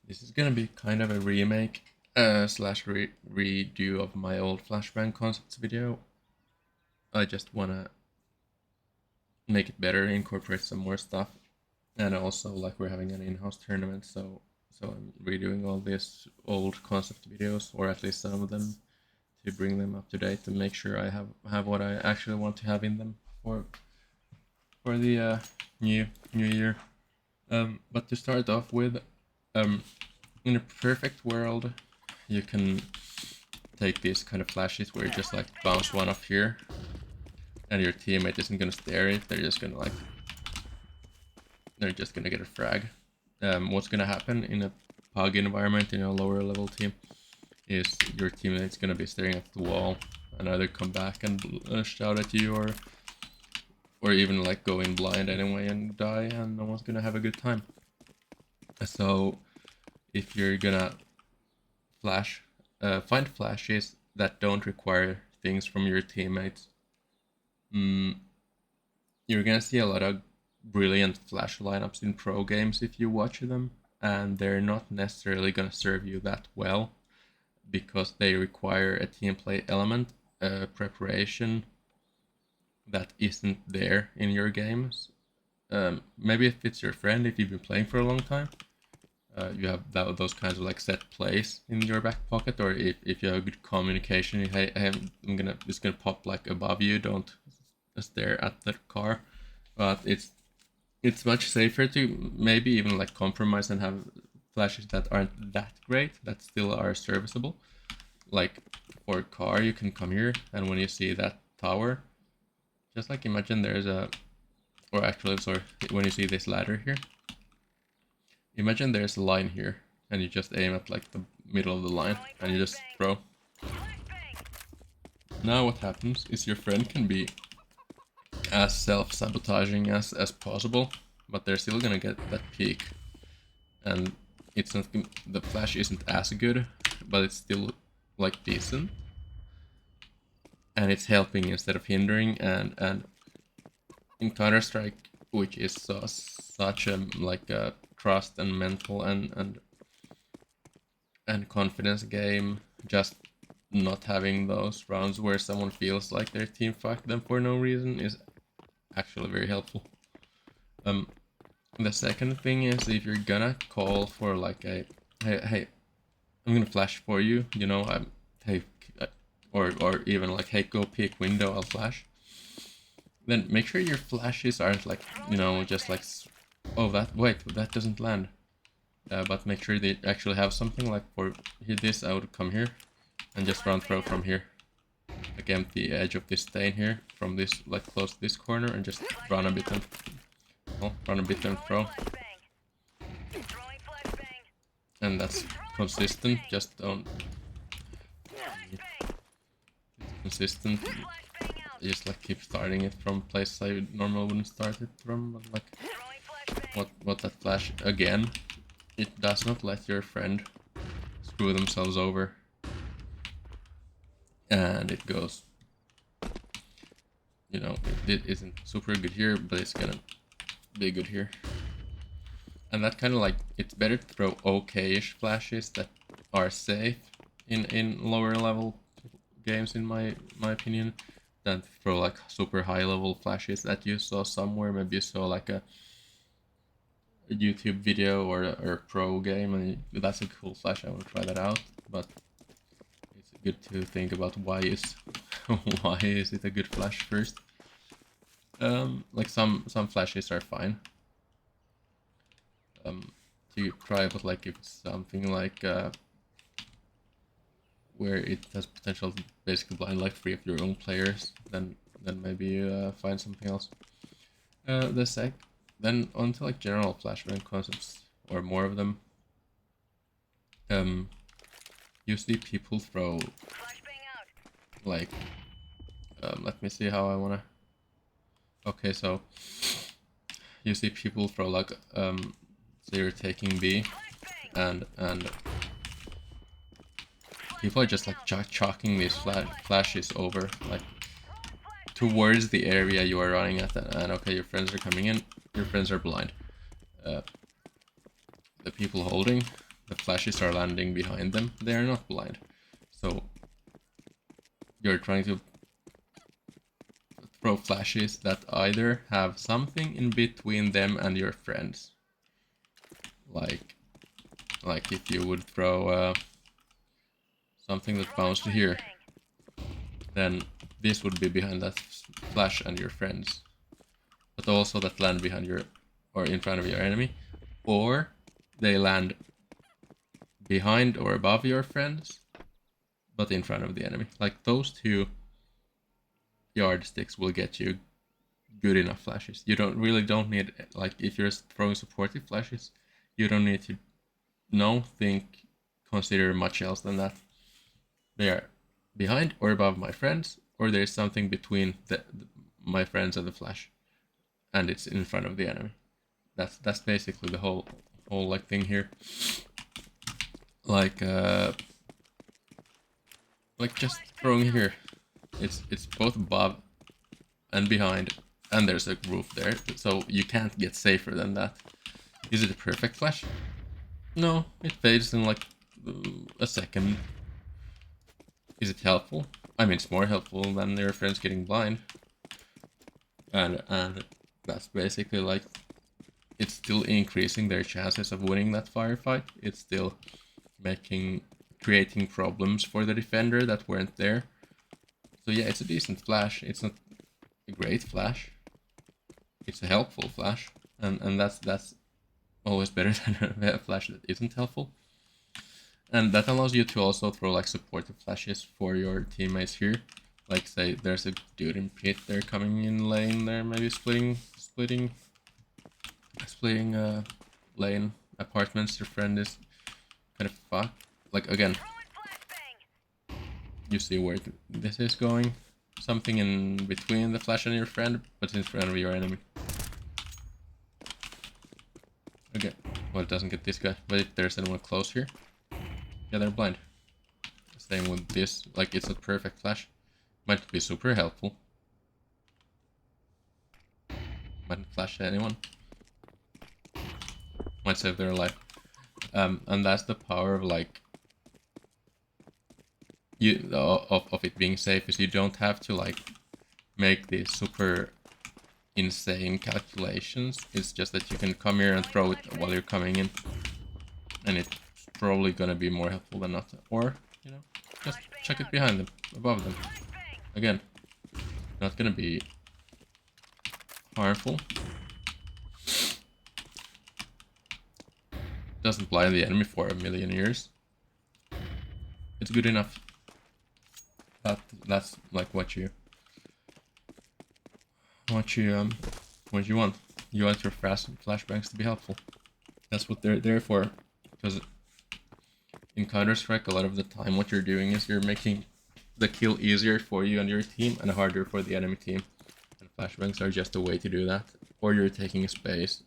This is gonna be kind of a remake slash redo of my old flashbang concepts video. I just wanna make it better, incorporate some more stuff, and also like we're having an in-house tournament, so I'm redoing all these old concept videos, or at least some of them, to bring them up to date and make sure I have what I actually want to have in them for the new year. But to start off with, in a perfect world, you can take these kind of flashes where you just like bounce one up here, and your teammate isn't gonna stare it. They're just gonna get a frag. What's gonna happen in a pug environment in a lower level team is your teammate's gonna be staring at the wall and either come back and shout at you, or even like go in blind anyway and die, and no one's gonna have a good time. So if you're gonna find flashes that don't require things from your teammates, you're gonna see a lot of brilliant flash lineups in pro games if you watch them, and they're not necessarily gonna serve you that well because they require a team play element, preparation that isn't there in your games. Maybe if it's your friend, if you've been playing for a long time, you have those kinds of like set plays in your back pocket, or if you have good communication, hey, it's gonna pop like above you, don't stare at the car. But it's much safer to maybe even like compromise and have flashes that aren't that great, that still are serviceable. Like for a car, you can come here, and when you see that tower, just like imagine there's a, or actually, sorry, when you see this ladder here, imagine there's a line here, and you just aim at like the middle of the line, and you just throw. Now what happens is your friend can be as self-sabotaging as possible, but they're still gonna get that peak, and it's not, the flash isn't as good, but it's still like decent, and it's helping instead of hindering. And in Counter-Strike, which is such a like a trust and mental and confidence game, just not having those rounds where someone feels like their team fucked them for no reason is actually very helpful. The second thing is, if you're gonna call for like a hey, I'm gonna flash for you, you know, hey, or even like, hey, go peek window, I'll flash. Then make sure your flashes aren't like, you know, just like, oh, that doesn't land. But make sure they actually have something like, for this, I would come here and just run throw from here, like empty edge of this stain here, from this, like close to this corner, and just run a bit and throw. And that's consistent. Just don't. It's consistent. Just like keep starting it from places I normally wouldn't start it from. But like, what that flash again? It does not let your friend screw themselves over, and it goes. You know, it isn't super good here, but it's gonna be good here. And that kind of like, it's better to throw okay-ish flashes that are safe in lower level games, in my opinion, than to throw like super high level flashes that you saw somewhere. Maybe you saw like a YouTube video or a pro game, and that's a cool flash, I want to try that out. But it's good to think about why is why is it a good flash first. Like some flashes are fine to try, but like if it's something like where it has potential to basically blind like 3 of your own players, then maybe you find something else. Then onto like general flashbang concepts, or more of them. Usually people throw like, let me see how I wanna. Okay, so you see people throw like, so you're taking B, and people are just like chalking these flashes over, like towards the area you are running at, and okay, your friends are coming in, your friends are blind. The people holding, the flashes are landing behind them, they are not blind. So you're trying to throw flashes that either have something in between them and your friends. Like if you would throw something that bounced here, then this would be behind that flash and your friends. But also that land behind your, or in front of your enemy. Or they land behind or above your friends, but in front of the enemy. Like those two yardsticks will get you good enough flashes. You don't need, like if you're throwing supportive flashes, you don't need to consider much else than that. They are behind or above my friends, or there's something between my friends and the flash, and it's in front of the enemy. That's basically the whole like thing here. Like just throwing here, it's both above and behind, and there's a roof there, so you can't get safer than that. Is it a perfect flash? No, it fades in like a second. Is it helpful? I mean, it's more helpful than your friends getting blind. And that's basically like, it's still increasing their chances of winning that firefight. It's still creating problems for the defender that weren't there. So yeah, it's a decent flash. It's not a great flash. It's a helpful flash, and that's always better than a flash that isn't helpful. And that allows you to also throw like supportive flashes for your teammates here. Like say there's a dude in pit, they're coming in lane there, maybe splitting lane apartments. Your friend is kind of fucked. Like again, you see where this is going. Something in between the flash and your friend, but in front of your enemy. Okay, well it doesn't get this guy, but if there's anyone close here, yeah, they're blind. Same with this, like it's a perfect flash. Might be super helpful. Might flash anyone. Might save their life. And that's the power of like of it being safe, is you don't have to like make these super insane calculations. It's just that you can come here and throw it while you're coming in, and it's probably gonna be more helpful than not. Or you know, just chuck it behind them, above them. Again, not gonna be harmful. Doesn't blind the enemy for a million years. It's good enough. That's like what you want. You want your flashbangs to be helpful. That's what they're there for. Because in Counter-Strike, a lot of the time what you're doing is you're making the kill easier for you and your team and harder for the enemy team. And flashbangs are just a way to do that. Or you're taking space,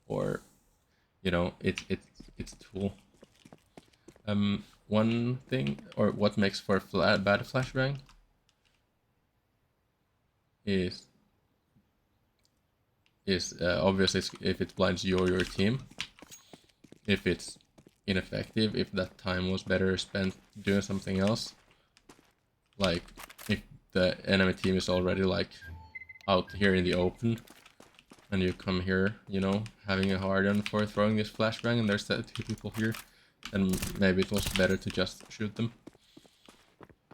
or you know, it's a tool. One thing, or what makes for a bad flashbang is obviously if it blinds you or your team. If it's ineffective, if that time was better spent doing something else. Like if the enemy team is already like out here in the open, and you come here, you know, having a hard on for throwing this flashbang, and there's two people here, then maybe it was better to just shoot them.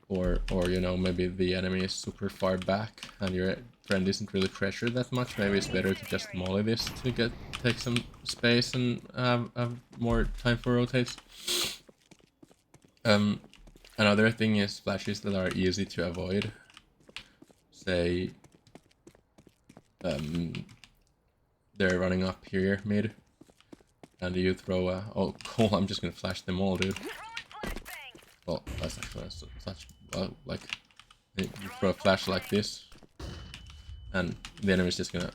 Or you know, maybe the enemy is super far back and your friend isn't really pressured that much. Maybe it's better to just molly this to take some space and have more time for rotates. Another thing is flashes that are easy to avoid. Say they're running up here mid, and you throw a, oh cool, I'm just gonna flash them all, dude. Well, that's actually such like you throw a flash like this, and the enemy's just gonna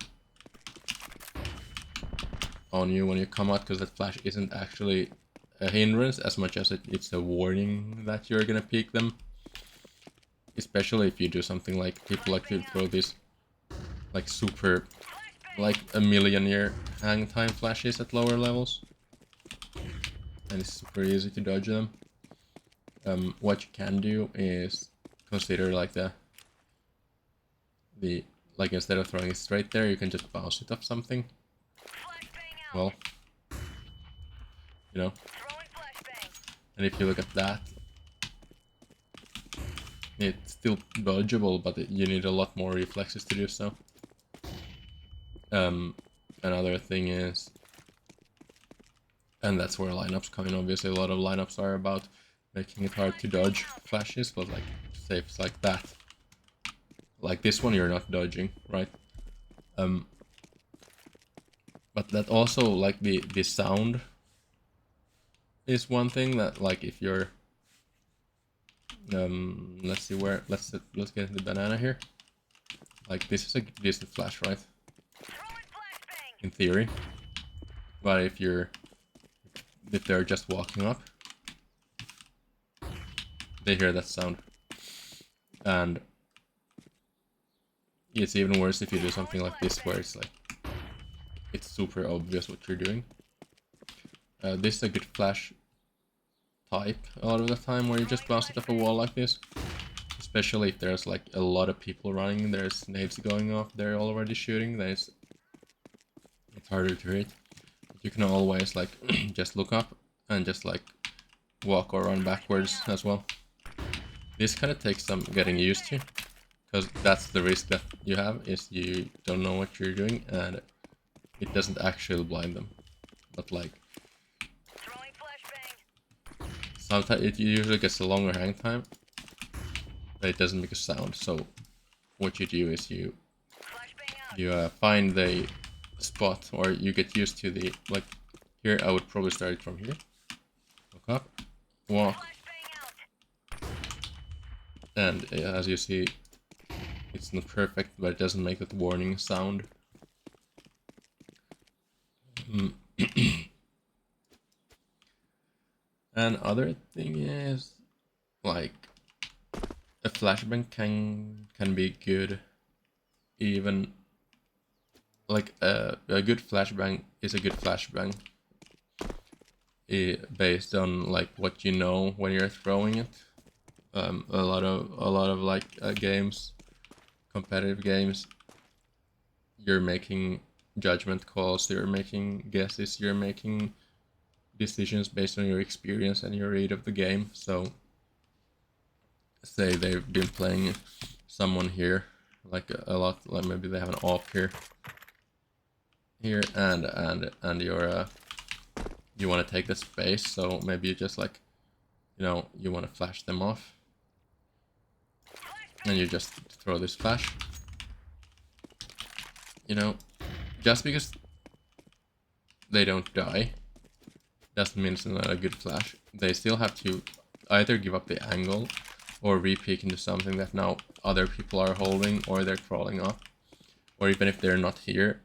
on you when you come out, because that flash isn't actually a hindrance as much as it's a warning that you're gonna peek them. Especially if you do something like people like to throw these like super, like a million year hang time flashes at lower levels. and it's super easy to dodge them. What you can do is consider like the like instead of throwing it straight there, you can just bounce it off something. Well, you know. And if you look at that, it's still dodgeable, but you need a lot more reflexes to do so. Another thing is, and that's where lineups come in. Obviously, a lot of lineups are about making it hard to dodge flashes, but like safes like that, like this one, you're not dodging, right? But that also, like the sound is one thing that, like, if you're let's see where let's get the banana here. Like, this is a decent flash, right? In theory. But if they're just walking up, they hear that sound. And it's even worse if you do something like this, where it's like, it's super obvious what you're doing. This is a good flash type a lot of the time, where you just bounce it off a wall like this. Especially if there's like a lot of people running, there's nades going off, they're already shooting, then it's harder to hit. But you can always like just look up and just like walk or run backwards as well. This kind of takes some getting used to, because that's the risk that you have, is you don't know what you're doing and it doesn't actually blind them. But like, sometimes it usually gets a longer hang time, but it doesn't make a sound. So what you do is you find the spot, or you get used to the, like, here I would probably start it from here. Look up, walk, and as you see, it's not perfect, but it doesn't make that warning sound. And other thing is, like, a flashbang can be good, even like a good flashbang is a good flashbang based on like what you know when you're throwing it. A lot of like games, competitive games, you're making judgment calls, you're making guesses, you're making decisions based on your experience and your read of the game. So say they've been playing someone here like a lot, like maybe they have an off here and you're you want to take the space, so maybe you just like, you know, you want to flash them off and you just throw this flash. You know, just because they don't die doesn't mean it's not a good flash. They still have to either give up the angle or re-peek into something that now other people are holding, or they're crawling up, or even if they're not here,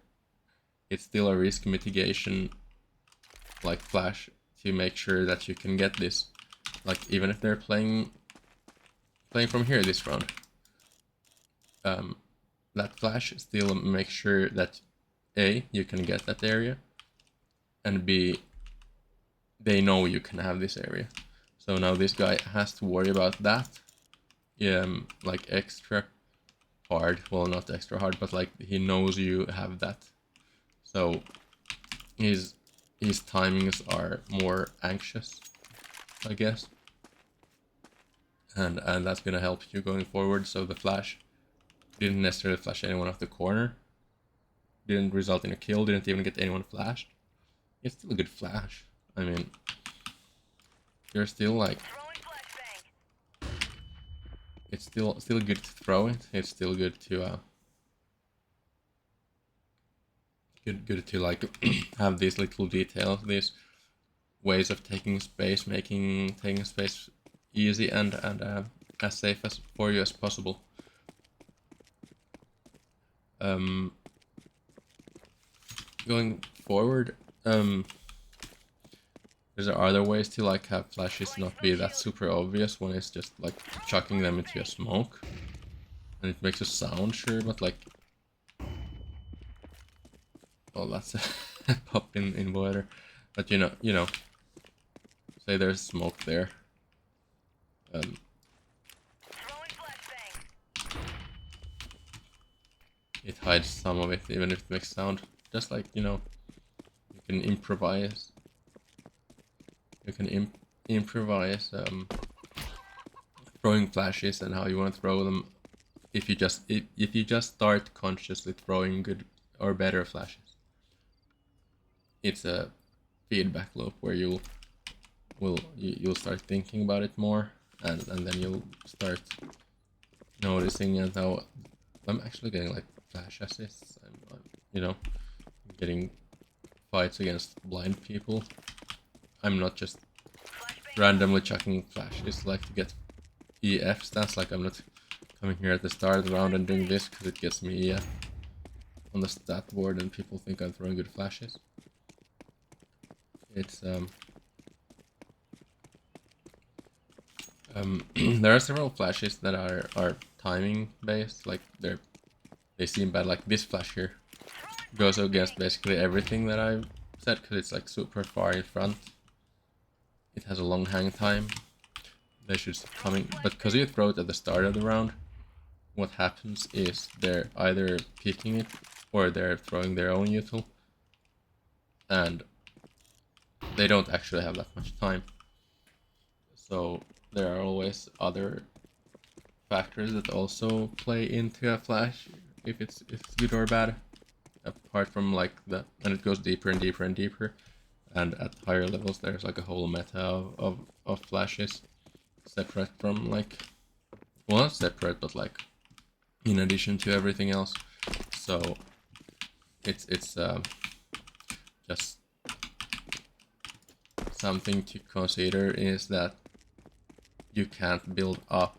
it's still a risk mitigation like flash to make sure that you can get this. Like, even if they're playing from here this round, that flash still makes sure that A, you can get that area, and B, they know you can have this area. So now this guy has to worry about that, like extra hard. Well, not extra hard, but like he knows you have that. So his timings are more anxious, I guess. And that's gonna help you going forward. So the flash didn't necessarily flash anyone off the corner, didn't result in a kill, didn't even get anyone flashed. It's still a good flash. I mean, you're still like, it's still good to throw it. It's still good to good to like have these little details, these ways of taking space, making taking space easy and as safe as for you as possible. Going forward, there's other ways to like have flashes not be that super obvious when it's just like chucking them into a smoke, and it makes a sound, sure, but like, well, that's a pop in water, but you know, say there's smoke there. It hides some of it, even if it makes sound. Just like, you know, you can improvise. You can improvise throwing flashes and how you want to throw them. If you just start consciously throwing good or better flashes, it's a feedback loop where you'll start thinking about it more, and then you'll start noticing and how I'm actually getting like flash assists. I'm you know, getting fights against blind people. I'm not just randomly chucking flashes like to get EF stats. Like I'm not coming here at the start of the round and doing this because it gets me EF on the stat board and people think I'm throwing good flashes. It's there are several flashes that are timing based, like they seem bad. Like this flash here goes against basically everything that I've said because it's like super far in front. It has a long hang time. They should stop coming, but because you throw it at the start of the round, what happens is they're either picking it or they're throwing their own util, and they don't actually have that much time. So there are always other factors that also play into a flash, if it's good or bad, apart from like the, and it goes deeper and deeper and deeper, and at higher levels there's like a whole meta of flashes separate from like, well, not separate, but like in addition to everything else. So it's just something to consider is that you can't build up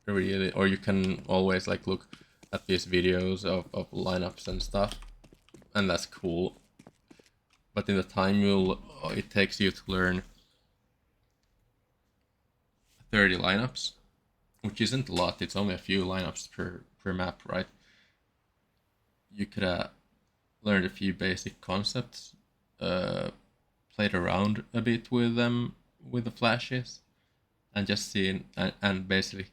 really, or you can always like look at these videos of lineups and stuff, and that's cool, but in the time it takes you to learn 30 lineups, which isn't a lot, it's only a few lineups per map, right? You could learned a few basic concepts, played around a bit with them, with the flashes, and just seen and basically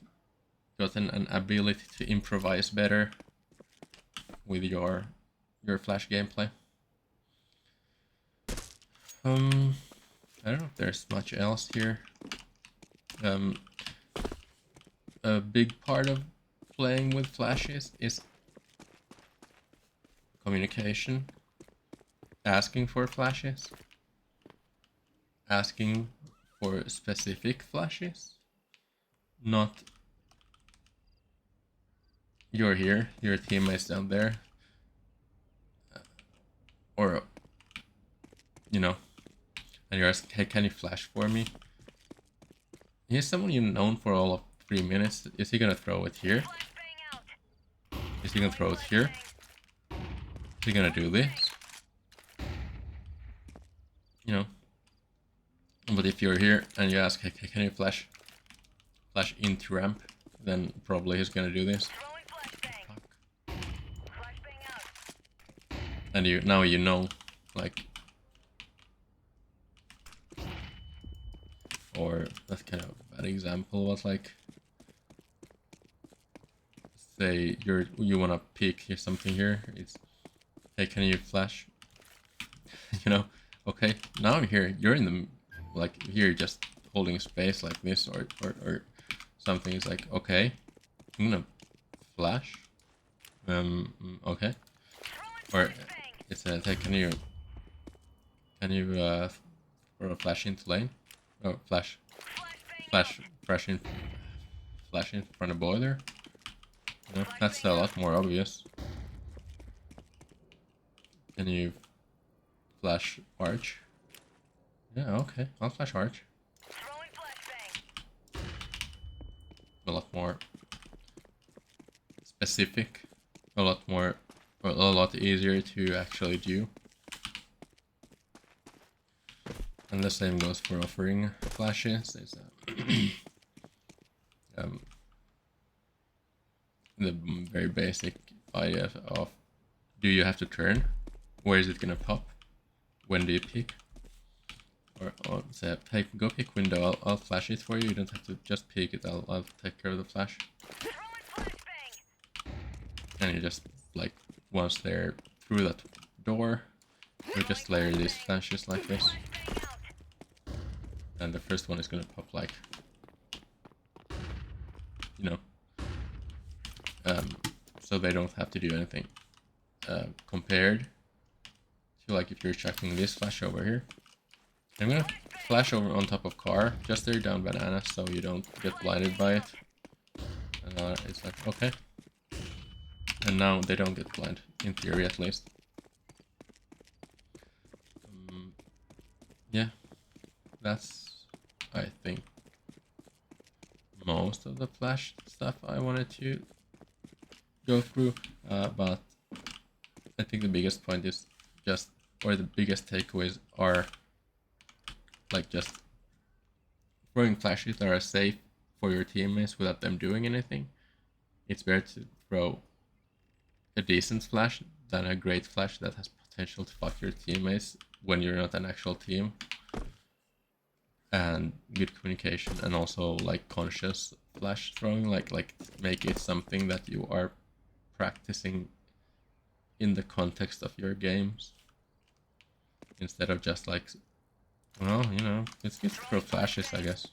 gotten an ability to improvise better with your flash gameplay. I don't know if there's much else here. A big part of playing with flashes is communication, asking for flashes, asking for specific flashes, not you're here, your teammates down there, or, you know, and you're asking, hey, can you flash for me? Here's someone you've known for all of 3 minutes. Is he gonna throw it here? Is he gonna throw it here? Is he gonna do this? You know. But if you're here and you ask, hey, can you flash into ramp? Then probably he's gonna do this. And now you know, like, or that's kind of a bad example, but like, say you wanna pick something here, it's, hey, can you flash? You know, okay, now I'm here, you're in the, like, here just holding space like this, or something is like, okay, I'm gonna flash, okay, or it says, hey, can you throw a flash into lane? Oh, flash in front of boiler. You know, that's a lot more obvious. Can you flash arch? Yeah, okay, I'll flash arch. A lot more specific, a lot easier to actually do. And the same goes for offering flashes. It's the very basic idea of, do you have to turn? Where is it gonna pop? When do you pick? Or say, hey, go pick window. I'll flash it for you. You don't have to just pick it. I'll take care of the flash. And you just like once they're through that door, you just layer these flashes like this. And the first one is gonna pop like, you know, so they don't have to do anything. Compared to like if you're checking this flash over here. I'm gonna flash over on top of car, just there down banana so you don't get blinded by it. And it's like, okay. And now they don't get blind, in theory at least. Yeah, that's, I think, most of the flash stuff I wanted to go through. But I think the biggest point is just, or the biggest takeaways are like just throwing flashes that are safe for your teammates without them doing anything. It's better to throw a decent flash than a great flash that has potential to fuck your teammates when you're not an actual team. And good communication, and also like conscious flash throwing, like make it something that you are practicing in the context of your games, instead of just like, well, you know, it's good to throw flashes, I guess.